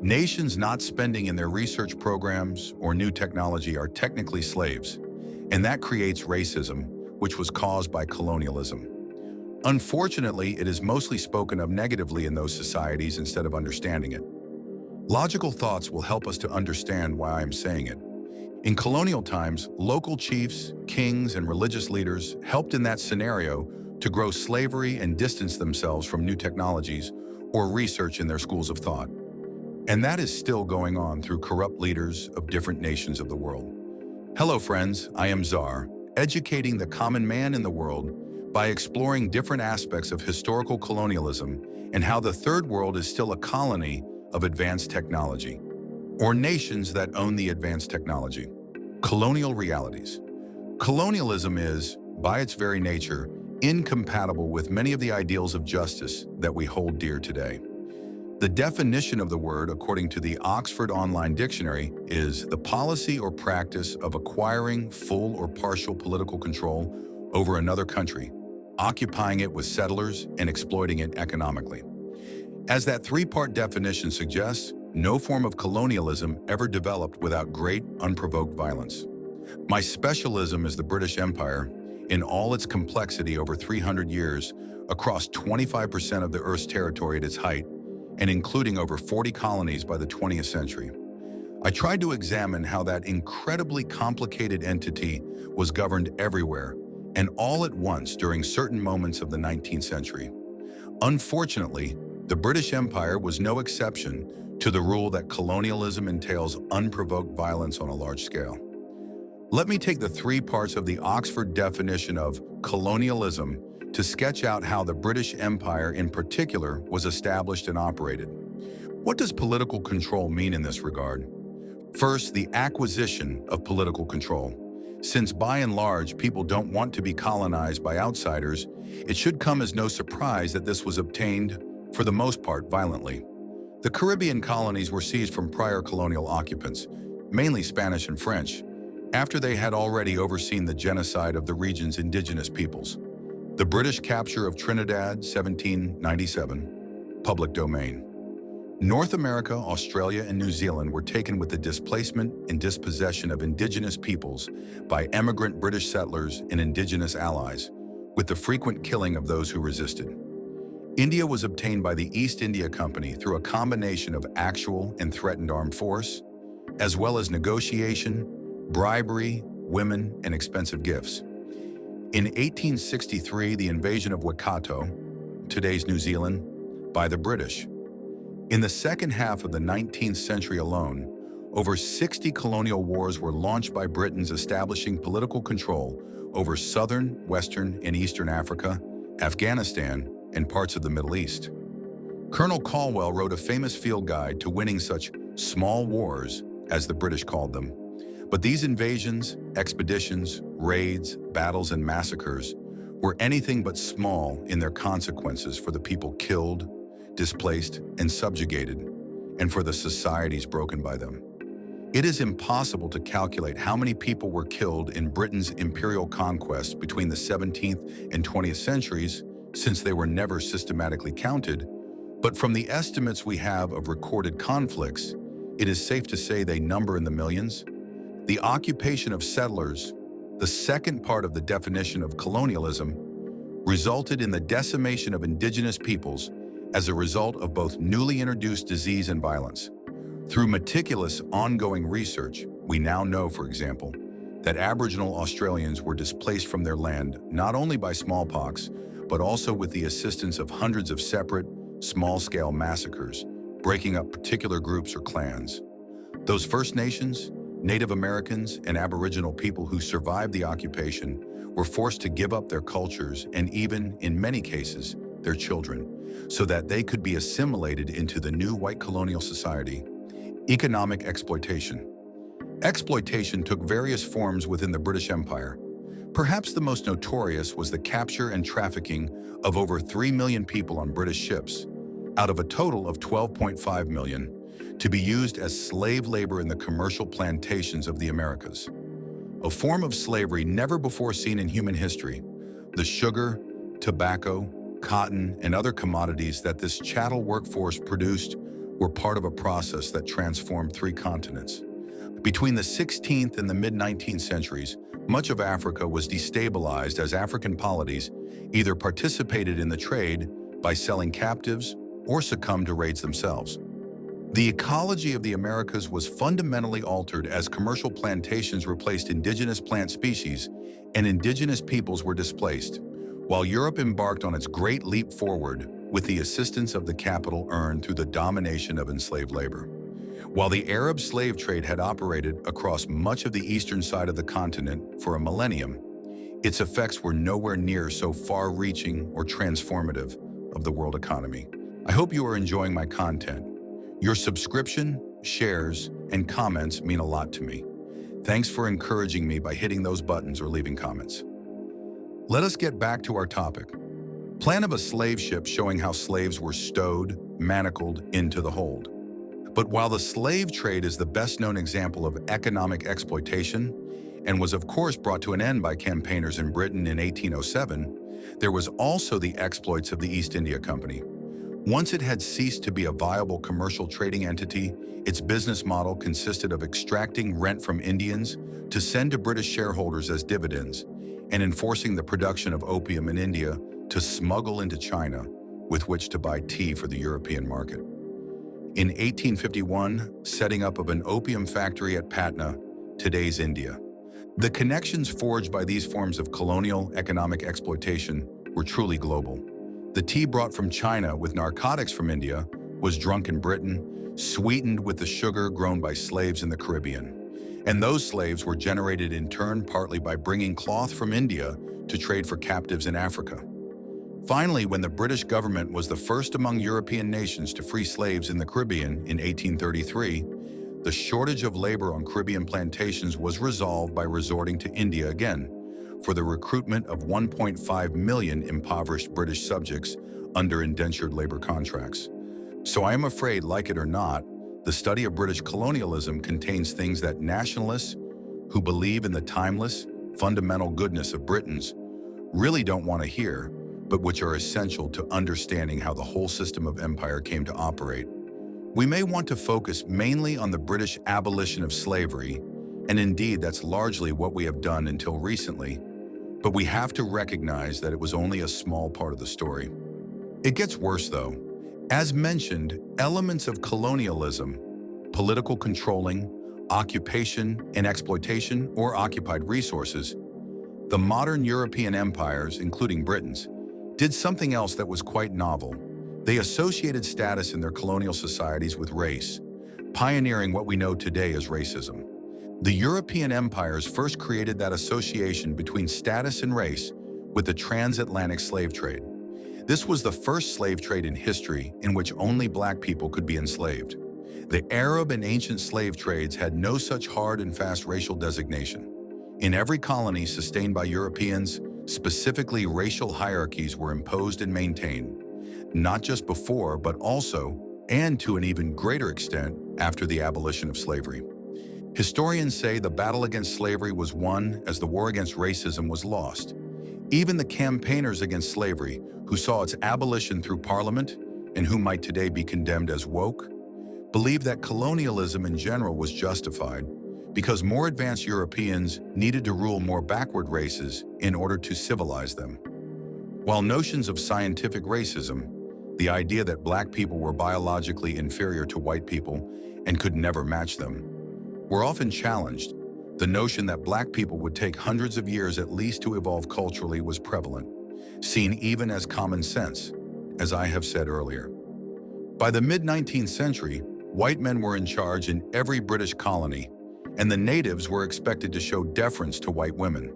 Nations not spending in their research programs or new technology are technically slaves, and that creates racism, which was caused by colonialism. Unfortunately, it is mostly spoken of negatively in those societies instead of understanding it. Logical thoughts will help us to understand why I'm saying it. In colonial times, local chiefs, kings, and religious leaders helped in that scenario to grow slavery and distance themselves from new technologies or research in their schools of thought. And that is still going on through corrupt leaders of different nations of the world. Hello friends, I am Czar, educating the common man in the world by exploring different aspects of historical colonialism and how the Third World is still a colony of advanced technology, or nations that own the advanced technology. Colonial realities. Colonialism is, by its very nature, incompatible with many of the ideals of justice that we hold dear today. The definition of the word, according to the Oxford Online Dictionary, is the policy or practice of acquiring full or partial political control over another country, occupying it with settlers and exploiting it economically. As that three-part definition suggests, no form of colonialism ever developed without great, unprovoked violence. My specialism is the British Empire, in all its complexity over 300 years, across 25% of the Earth's territory at its height, and including over 40 colonies by the 20th century. I tried to examine how that incredibly complicated entity was governed everywhere, and all at once during certain moments of the 19th century. Unfortunately, the British Empire was no exception to the rule that colonialism entails unprovoked violence on a large scale. Let me take the three parts of the Oxford definition of colonialism to sketch out how the British Empire in particular was established and operated. What does political control mean in this regard? First, the acquisition of political control. Since by and large people don't want to be colonized by outsiders, it should come as no surprise that this was obtained, for the most part, violently. The Caribbean colonies were seized from prior colonial occupants, mainly Spanish and French, after they had already overseen the genocide of the region's indigenous peoples. The British capture of Trinidad, 1797, public domain. North America, Australia, and New Zealand were taken with the displacement and dispossession of indigenous peoples by emigrant British settlers and indigenous allies, with the frequent killing of those who resisted. India was obtained by the East India Company through a combination of actual and threatened armed force, as well as negotiation, bribery, women, and expensive gifts. In 1863, the invasion of Waikato, today's New Zealand, by the British. In the second half of the 19th century alone, over 60 colonial wars were launched by Britons establishing political control over southern, western, and eastern Africa, Afghanistan, and parts of the Middle East. Colonel Caldwell wrote a famous field guide to winning such small wars, as the British called them. But these invasions, expeditions, raids, battles, and massacres were anything but small in their consequences for the people killed, displaced, and subjugated, and for the societies broken by them. It is impossible to calculate how many people were killed in Britain's imperial conquest between the 17th and 20th centuries, since they were never systematically counted, but from the estimates we have of recorded conflicts, it is safe to say they number in the millions. The occupation of settlers, the second part of the definition of colonialism, resulted in the decimation of indigenous peoples as a result of both newly introduced disease and violence. Through meticulous, ongoing research, we now know, for example, that Aboriginal Australians were displaced from their land not only by smallpox, but also with the assistance of hundreds of separate, small-scale massacres, breaking up particular groups or clans. Those First Nations, Native Americans, and Aboriginal people who survived the occupation were forced to give up their cultures and even, in many cases, their children, so that they could be assimilated into the new white colonial society. Economic exploitation. Exploitation took various forms within the British Empire. Perhaps the most notorious was the capture and trafficking of over 3 million people on British ships, out of a total of 12.5 million, to be used as slave labor in the commercial plantations of the Americas. A form of slavery never before seen in human history, the sugar, tobacco, cotton, and other commodities that this chattel workforce produced were part of a process that transformed three continents. Between the 16th and the mid-19th centuries, much of Africa was destabilized as African polities either participated in the trade by selling captives or succumbed to raids themselves. The ecology of the Americas was fundamentally altered as commercial plantations replaced indigenous plant species and indigenous peoples were displaced, while Europe embarked on its great leap forward with the assistance of the capital earned through the domination of enslaved labor. While the Arab slave trade had operated across much of the eastern side of the continent for a millennium, its effects were nowhere near so far-reaching or transformative of the world economy. I hope you are enjoying my content. Your subscription, shares, and comments mean a lot to me. Thanks for encouraging me by hitting those buttons or leaving comments. Let us get back to our topic. Plan of a slave ship showing how slaves were stowed, manacled into the hold. But while the slave trade is the best-known example of economic exploitation and was of course brought to an end by campaigners in Britain in 1807, there was also the exploits of the East India Company. Once it had ceased to be a viable commercial trading entity, its business model consisted of extracting rent from Indians to send to British shareholders as dividends and enforcing the production of opium in India to smuggle into China, with which to buy tea for the European market. In 1851, setting up of an opium factory at Patna, today's India. The connections forged by these forms of colonial economic exploitation were truly global. The tea brought from China with narcotics from India was drunk in Britain, sweetened with the sugar grown by slaves in the Caribbean. And those slaves were generated in turn partly by bringing cloth from India to trade for captives in Africa. Finally, when the British government was the first among European nations to free slaves in the Caribbean in 1833, the shortage of labor on Caribbean plantations was resolved by resorting to India again for the recruitment of 1.5 million impoverished British subjects under indentured labor contracts. So I am afraid, like it or not, the study of British colonialism contains things that nationalists who believe in the timeless, fundamental goodness of Britons really don't want to hear, but which are essential to understanding how the whole system of empire came to operate. We may want to focus mainly on the British abolition of slavery, and indeed that's largely what we have done until recently, but we have to recognize that it was only a small part of the story. It gets worse though. As mentioned, elements of colonialism, political controlling, occupation and exploitation or occupied resources, the modern European empires, including Britain's, did something else that was quite novel. They associated status in their colonial societies with race, pioneering what we know today as racism. The European empires first created that association between status and race with the transatlantic slave trade. This was the first slave trade in history in which only black people could be enslaved. The Arab and ancient slave trades had no such hard and fast racial designation. In every colony sustained by Europeans, specifically racial hierarchies were imposed and maintained, not just before, but also, and to an even greater extent, after the abolition of slavery. Historians say the battle against slavery was won as the war against racism was lost. Even the campaigners against slavery, who saw its abolition through Parliament and who might today be condemned as woke, believed that colonialism in general was justified because more advanced Europeans needed to rule more backward races in order to civilize them. While notions of scientific racism, the idea that black people were biologically inferior to white people and could never match them, were often challenged, the notion that black people would take hundreds of years at least to evolve culturally was prevalent, seen even as common sense, as I have said earlier. By the mid-19th century, white men were in charge in every British colony, and the natives were expected to show deference to white women.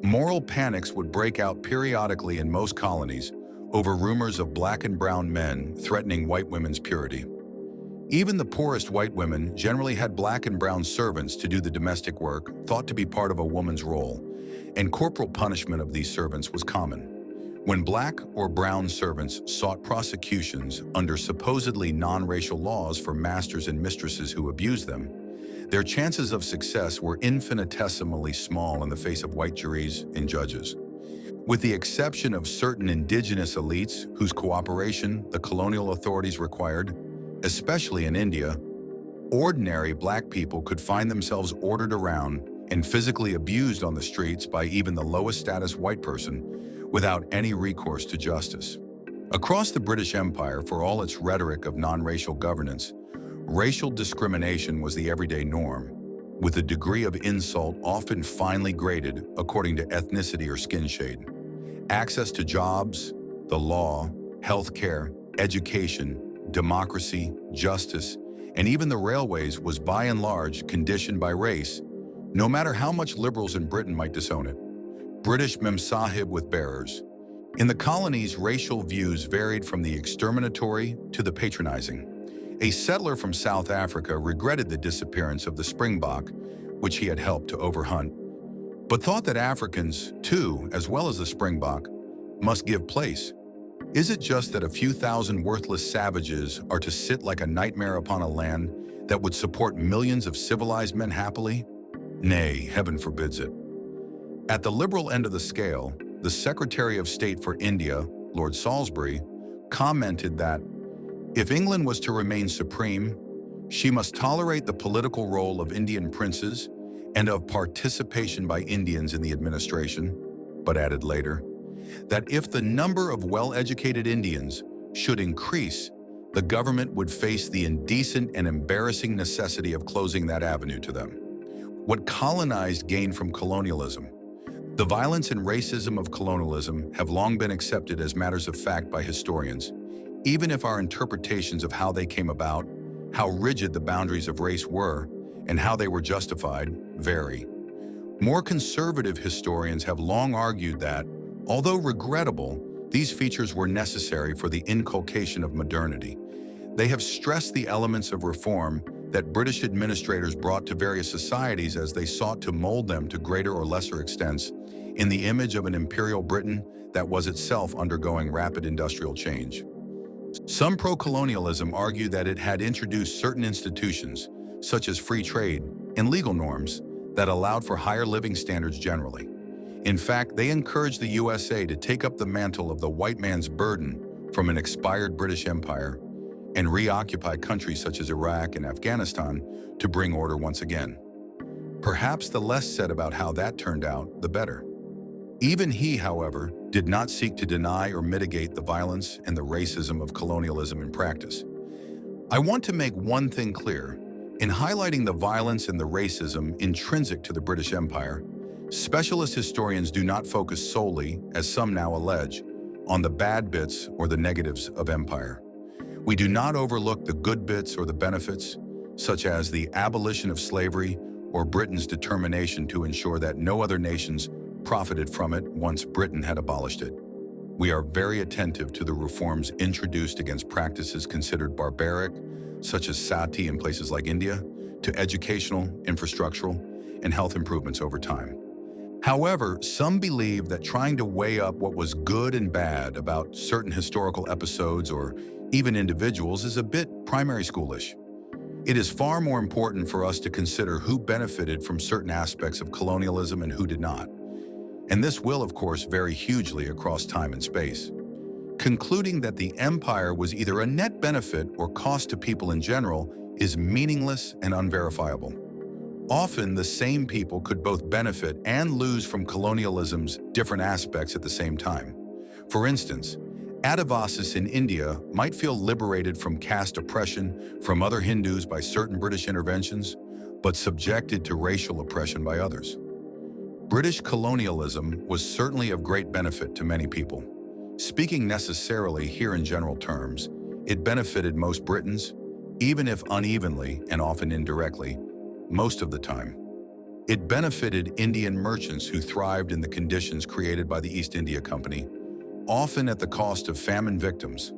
Moral panics would break out periodically in most colonies over rumors of black and brown men threatening white women's purity. Even the poorest white women generally had black and brown servants to do the domestic work, thought to be part of a woman's role, and corporal punishment of these servants was common. When black or brown servants sought prosecutions under supposedly non-racial laws for masters and mistresses who abused them, their chances of success were infinitesimally small in the face of white juries and judges. With the exception of certain indigenous elites whose cooperation the colonial authorities required, especially in India, ordinary black people could find themselves ordered around and physically abused on the streets by even the lowest status white person without any recourse to justice. Across the British Empire, for all its rhetoric of non-racial governance, racial discrimination was the everyday norm, with a degree of insult often finely graded according to ethnicity or skin shade. Access to jobs, the law, healthcare, education, democracy, justice, and even the railways was by and large conditioned by race, no matter how much liberals in Britain might disown it. British memsahib with bearers. In the colonies, racial views varied from the exterminatory to the patronizing. A settler from South Africa regretted the disappearance of the springbok, which he had helped to overhunt, but thought that Africans, too, as well as the springbok, must give place. Is it just that a few thousand worthless savages are to sit like a nightmare upon a land that would support millions of civilized men happily? Nay, heaven forbids it. At the liberal end of the scale, the Secretary of State for India, Lord Salisbury, commented that if England was to remain supreme, she must tolerate the political role of Indian princes and of participation by Indians in the administration, but added later that if the number of well-educated Indians should increase, the government would face the indecent and embarrassing necessity of closing that avenue to them. What colonized gained from colonialism? The violence and racism of colonialism have long been accepted as matters of fact by historians, even if our interpretations of how they came about, how rigid the boundaries of race were, and how they were justified vary. More conservative historians have long argued that, although regrettable, these features were necessary for the inculcation of modernity. They have stressed the elements of reform that British administrators brought to various societies as they sought to mold them to greater or lesser extents in the image of an imperial Britain that was itself undergoing rapid industrial change. Some pro-colonialism argue that it had introduced certain institutions, such as free trade and legal norms, that allowed for higher living standards generally. In fact, they encouraged the USA to take up the mantle of the white man's burden from an expired British Empire and reoccupy countries such as Iraq and Afghanistan to bring order once again. Perhaps the less said about how that turned out, the better. Even he, however, did not seek to deny or mitigate the violence and the racism of colonialism in practice. I want to make one thing clear. In highlighting the violence and the racism intrinsic to the British Empire, specialist historians do not focus solely, as some now allege, on the bad bits or the negatives of empire. We do not overlook the good bits or the benefits, such as the abolition of slavery or Britain's determination to ensure that no other nations profited from it once Britain had abolished it. We are very attentive to the reforms introduced against practices considered barbaric, such as sati in places like India, to educational, infrastructural, and health improvements over time. However, some believe that trying to weigh up what was good and bad about certain historical episodes or even individuals is a bit primary schoolish. It is far more important for us to consider who benefited from certain aspects of colonialism and who did not. And this will, of course, vary hugely across time and space. Concluding that the empire was either a net benefit or cost to people in general is meaningless and unverifiable. Often, the same people could both benefit and lose from colonialism's different aspects at the same time. For instance, Adivasis in India might feel liberated from caste oppression from other Hindus by certain British interventions, but subjected to racial oppression by others. British colonialism was certainly of great benefit to many people. Speaking necessarily here in general terms, it benefited most Britons, even if unevenly and often indirectly, most of the time. It benefited Indian merchants who thrived in the conditions created by the East India Company, often at the cost of famine victims.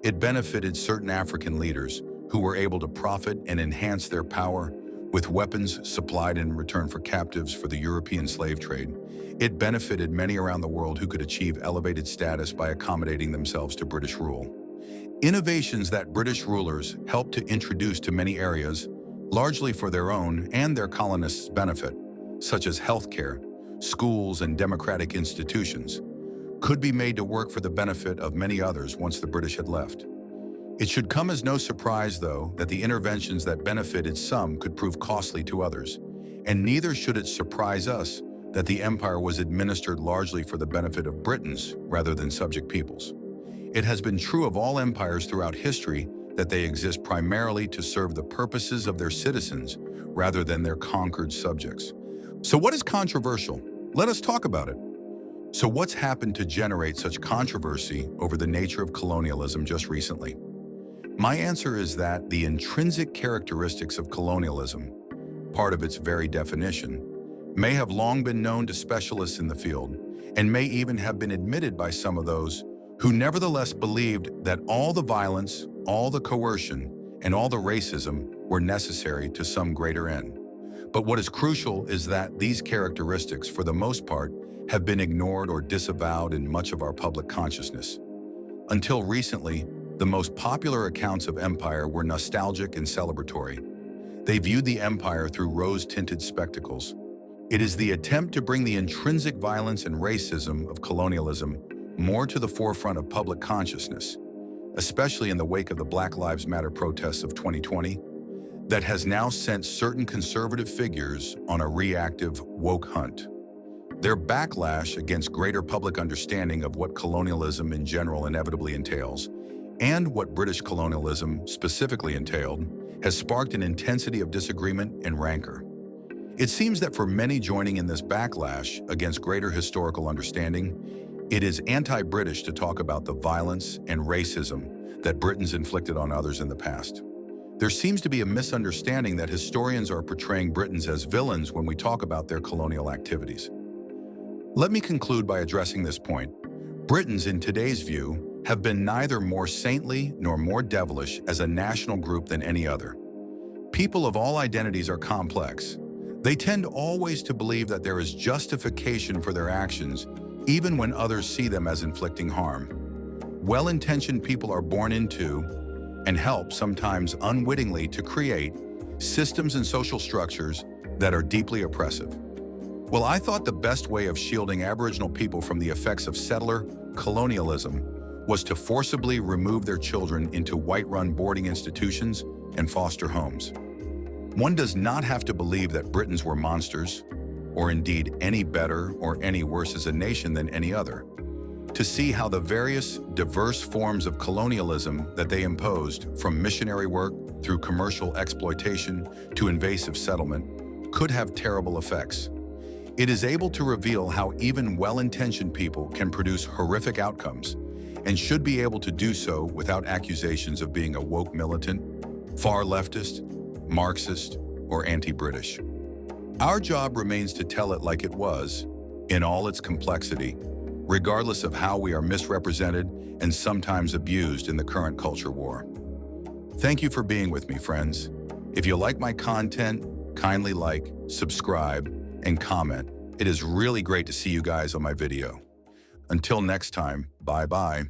It benefited certain African leaders who were able to profit and enhance their power with weapons supplied in return for captives for the European slave trade. It benefited many around the world who could achieve elevated status by accommodating themselves to British rule. Innovations that British rulers helped to introduce to many areas, largely for their own and their colonists' benefit, such as healthcare, schools, and democratic institutions, could be made to work for the benefit of many others once the British had left. It should come as no surprise, though, that the interventions that benefited some could prove costly to others. And neither should it surprise us that the empire was administered largely for the benefit of Britons rather than subject peoples. It has been true of all empires throughout history that they exist primarily to serve the purposes of their citizens rather than their conquered subjects. So what is controversial? Let us talk about it. So what's happened to generate such controversy over the nature of colonialism just recently? My answer is that the intrinsic characteristics of colonialism, part of its very definition, may have long been known to specialists in the field and may even have been admitted by some of those who nevertheless believed that all the violence, all the coercion, and all the racism were necessary to some greater end. But what is crucial is that these characteristics, for the most part, have been ignored or disavowed in much of our public consciousness. Until recently, the most popular accounts of empire were nostalgic and celebratory. They viewed the empire through rose-tinted spectacles. It is the attempt to bring the intrinsic violence and racism of colonialism more to the forefront of public consciousness, especially in the wake of the Black Lives Matter protests of 2020, that has now sent certain conservative figures on a reactive woke hunt. Their backlash against greater public understanding of what colonialism in general inevitably entails, and what British colonialism specifically entailed, has sparked an intensity of disagreement and rancor. It seems that for many joining in this backlash against greater historical understanding, it is anti-British to talk about the violence and racism that Britons inflicted on others in the past. There seems to be a misunderstanding that historians are portraying Britons as villains when we talk about their colonial activities. Let me conclude by addressing this point. Britons, in today's view, have been neither more saintly nor more devilish as a national group than any other. People of all identities are complex. They tend always to believe that there is justification for their actions, even when others see them as inflicting harm. Well-intentioned people are born into, and help sometimes unwittingly to create, systems and social structures that are deeply oppressive. Well, I thought the best way of shielding Aboriginal people from the effects of settler colonialism was to forcibly remove their children into white-run boarding institutions and foster homes. One does not have to believe that Britons were monsters, or indeed any better or any worse as a nation than any other, to see how the various diverse forms of colonialism that they imposed, from missionary work through commercial exploitation to invasive settlement, could have terrible effects. It is able to reveal how even well-intentioned people can produce horrific outcomes, and should be able to do so without accusations of being a woke militant, far leftist, Marxist, or anti-British. Our job remains to tell it like it was, in all its complexity, regardless of how we are misrepresented and sometimes abused in the current culture war. Thank you for being with me, friends. If you like my content, kindly like, subscribe, and comment. It is really great to see you guys on my video. Until next time, bye-bye.